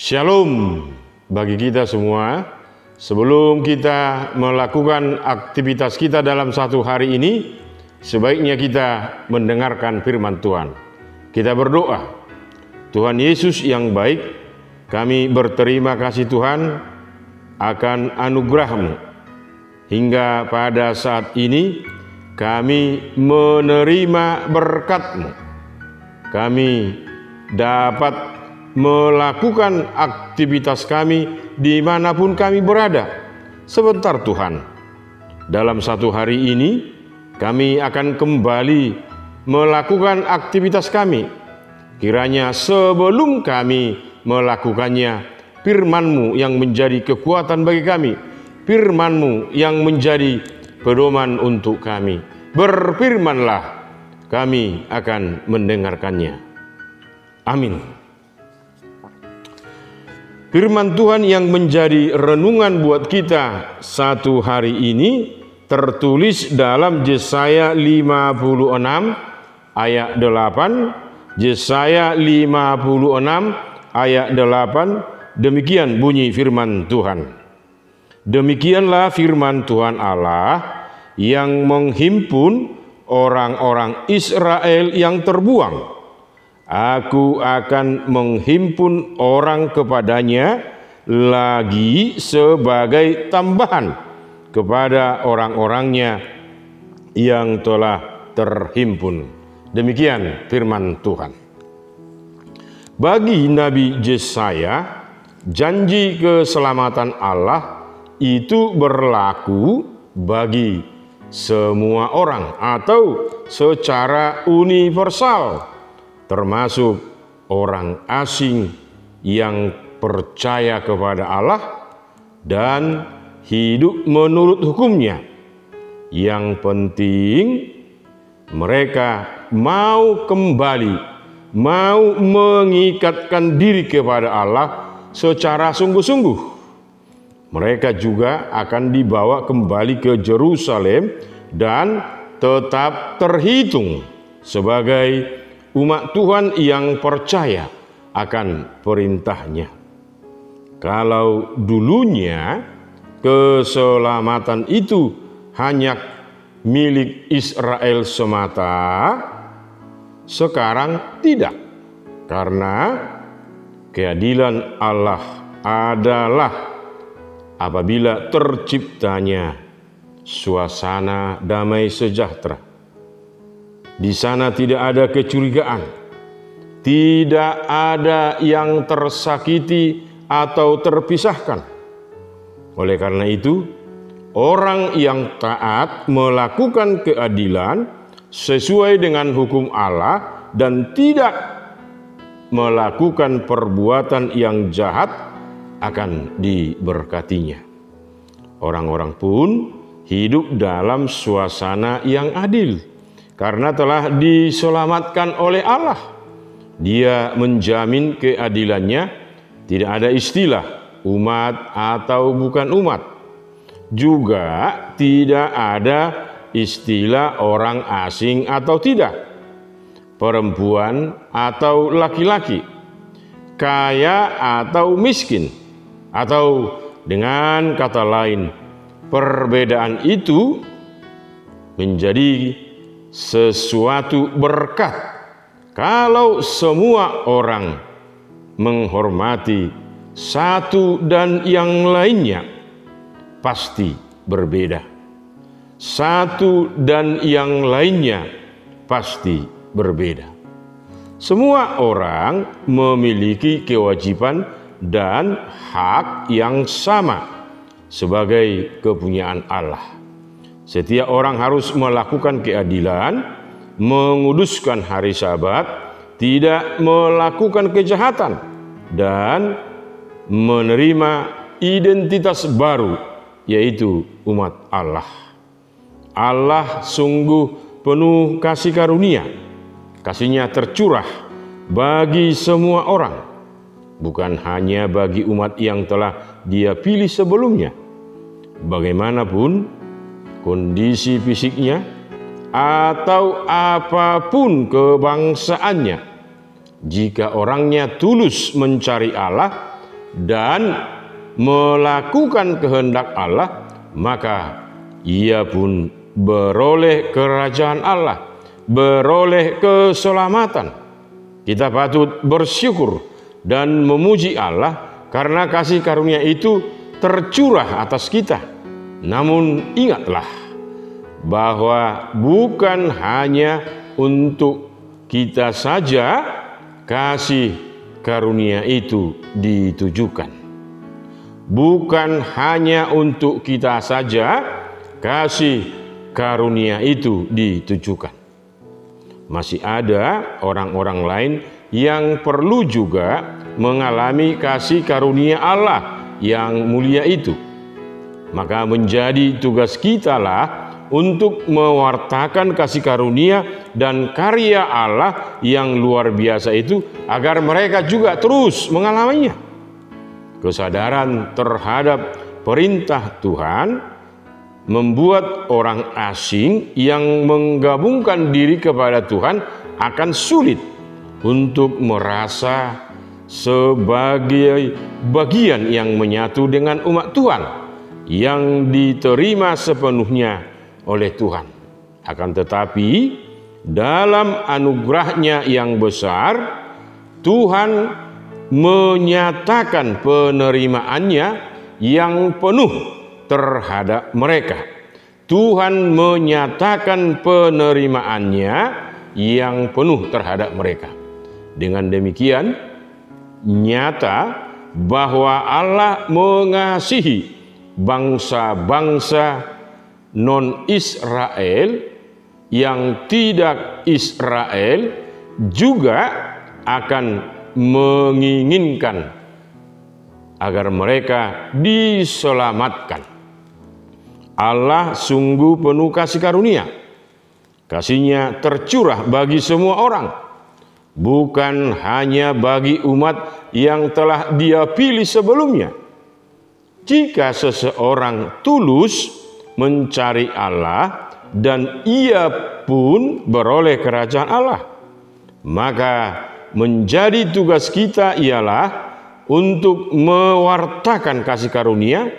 Shalom bagi kita semua. Sebelum kita melakukan aktivitas kita dalam satu hari ini, sebaiknya kita mendengarkan firman Tuhan. Kita berdoa. Tuhan Yesus yang baik, kami berterima kasih Tuhan akan anugerah-Mu. Hingga pada saat ini kami menerima berkat-Mu. Kami dapat melakukan aktivitas kami dimanapun kami berada. Sebentar Tuhan, dalam satu hari ini kami akan kembali melakukan aktivitas kami. Kiranya sebelum kami melakukannya, firman-Mu yang menjadi kekuatan bagi kami, firman-Mu yang menjadi pedoman untuk kami. Berfirmanlah, kami akan mendengarkannya. Amin. Firman Tuhan yang menjadi renungan buat kita satu hari ini tertulis dalam Yesaya 56 ayat 8. Yesaya 56 ayat 8, demikian bunyi firman Tuhan. Demikianlah firman Tuhan Allah yang menghimpun orang-orang Israel yang terbuang. Aku akan menghimpun orang kepadanya lagi sebagai tambahan kepada orang-orangnya yang telah terhimpun. Demikian firman Tuhan. Bagi Nabi Yesaya, janji keselamatan Allah itu berlaku bagi semua orang atau secara universal, termasuk orang asing yang percaya kepada Allah dan hidup menurut hukum-Nya. Yang penting mereka mau kembali, mau mengikatkan diri kepada Allah secara sungguh-sungguh. Mereka juga akan dibawa kembali ke Yerusalem dan tetap terhitung sebagai umat Tuhan yang percaya akan perintah-Nya. Kalau dulunya keselamatan itu hanya milik Israel semata, sekarang tidak. Karena keadilan Allah adalah apabila terciptanya suasana damai sejahtera. Di sana tidak ada kecurigaan, tidak ada yang tersakiti atau terpisahkan. Oleh karena itu, orang yang taat melakukan keadilan sesuai dengan hukum Allah dan tidak melakukan perbuatan yang jahat akan diberkatinya. Orang-orang pun hidup dalam suasana yang adil karena telah diselamatkan oleh Allah. Dia menjamin keadilannya, tidak ada istilah umat atau bukan umat. Juga tidak ada istilah orang asing atau tidak, perempuan atau laki-laki, kaya atau miskin, atau dengan kata lain, perbedaan itu menjadi sesuatu berkat kalau semua orang menghormati satu dan yang lainnya. Pasti berbeda. Satu dan yang lainnya pasti berbeda. Semua orang memiliki kewajiban dan hak yang sama sebagai kepunyaan Allah. Setiap orang harus melakukan keadilan, menguduskan hari Sabat, tidak melakukan kejahatan, dan menerima identitas baru, yaitu umat Allah. Allah sungguh penuh kasih karunia. Kasih-Nya tercurah bagi semua orang, bukan hanya bagi umat yang telah Dia pilih sebelumnya. Bagaimanapun kondisi fisiknya atau apapun kebangsaannya, jika orangnya tulus mencari Allah, dan melakukan kehendak Allah, maka ia pun beroleh kerajaan Allah, beroleh keselamatan. Kita patut bersyukur dan memuji Allah karena kasih karunia itu tercurah atas kita. Namun ingatlah bahwa bukan hanya untuk kita saja kasih karunia itu ditujukan. Bukan hanya untuk kita saja kasih karunia itu ditujukan. Masih ada orang-orang lain yang perlu juga mengalami kasih karunia Allah yang mulia itu. Maka menjadi tugas kita lah untuk mewartakan kasih karunia dan karya Allah yang luar biasa itu agar mereka juga terus mengalaminya. Kesadaran terhadap perintah Tuhan membuat orang asing yang menggabungkan diri kepada Tuhan akan sulit untuk merasa sebagai bagian yang menyatu dengan umat Tuhan yang diterima sepenuhnya oleh Tuhan. Akan tetapi dalam anugerahnya yang besar, Tuhan menyatakan penerimaannya yang penuh terhadap mereka. Tuhan menyatakan penerimaannya yang penuh terhadap mereka. Dengan demikian, nyata bahwa Allah mengasihi bangsa-bangsa non-Israel yang tidak Israel juga akan menginginkan agar mereka diselamatkan. Allah sungguh penuh kasih karunia. Kasih-Nya tercurah bagi semua orang, bukan hanya bagi umat yang telah Dia pilih sebelumnya. Jika seseorang tulus mencari Allah dan ia pun beroleh kerajaan Allah, maka menjadi tugas kita ialah untuk mewartakan kasih karunia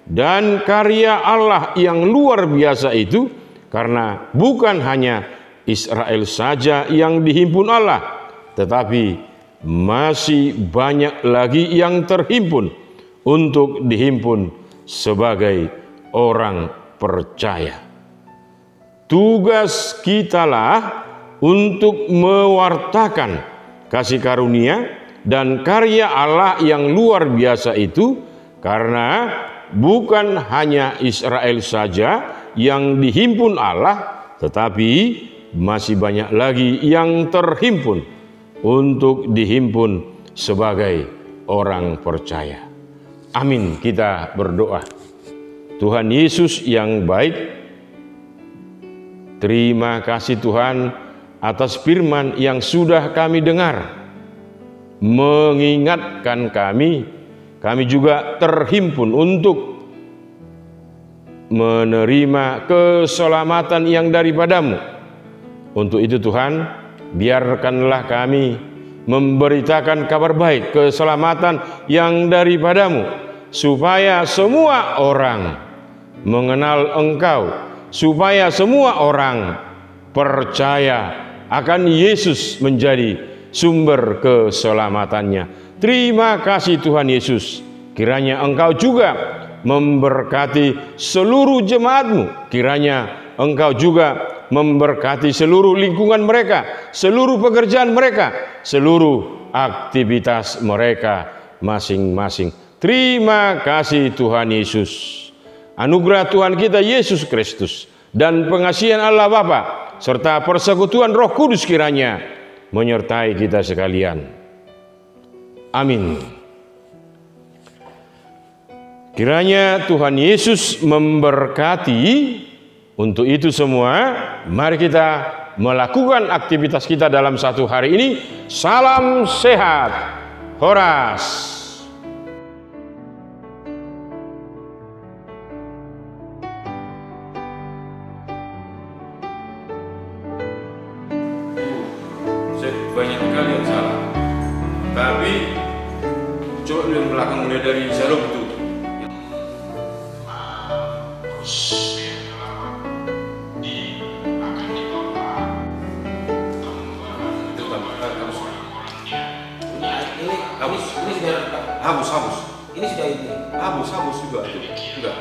dan karya Allah yang luar biasa itu, karena bukan hanya Israel saja yang dihimpun Allah, tetapi masih banyak lagi yang terhimpun untuk dihimpun sebagai orang percaya. Tugas kitalah untuk mewartakan kasih karunia dan karya Allah yang luar biasa itu, karena bukan hanya Israel saja yang dihimpun Allah, tetapi masih banyak lagi yang terhimpun untuk dihimpun sebagai orang percaya. Amin. Kita berdoa. Tuhan Yesus yang baik, terima kasih Tuhan atas firman yang sudah kami dengar, mengingatkan kami juga terhimpun untuk menerima keselamatan yang daripada-Mu. Untuk itu Tuhan, biarkanlah kami memberitakan kabar baik keselamatan yang daripada-Mu, supaya semua orang mengenal Engkau, supaya semua orang percaya akan Yesus menjadi sumber keselamatannya. Terima kasih Tuhan Yesus. Kiranya Engkau juga memberkati seluruh jemaat-Mu. Kiranya Engkau juga memberkati seluruh lingkungan mereka, seluruh pekerjaan mereka, seluruh aktivitas mereka masing-masing. Terima kasih Tuhan Yesus. Anugerah Tuhan kita Yesus Kristus dan pengasihan Allah Bapa serta persekutuan Roh Kudus kiranya menyertai kita sekalian. Amin. Kiranya Tuhan Yesus memberkati. Untuk itu semua, mari kita melakukan aktivitas kita dalam satu hari ini. Salam sehat, Horas. Banyak sekali yang salah, tapi dulu yang belakang, mulai dari Shalom itu. Ini sudah habis. Ini sudah ini. Habis juga itu. Sudah.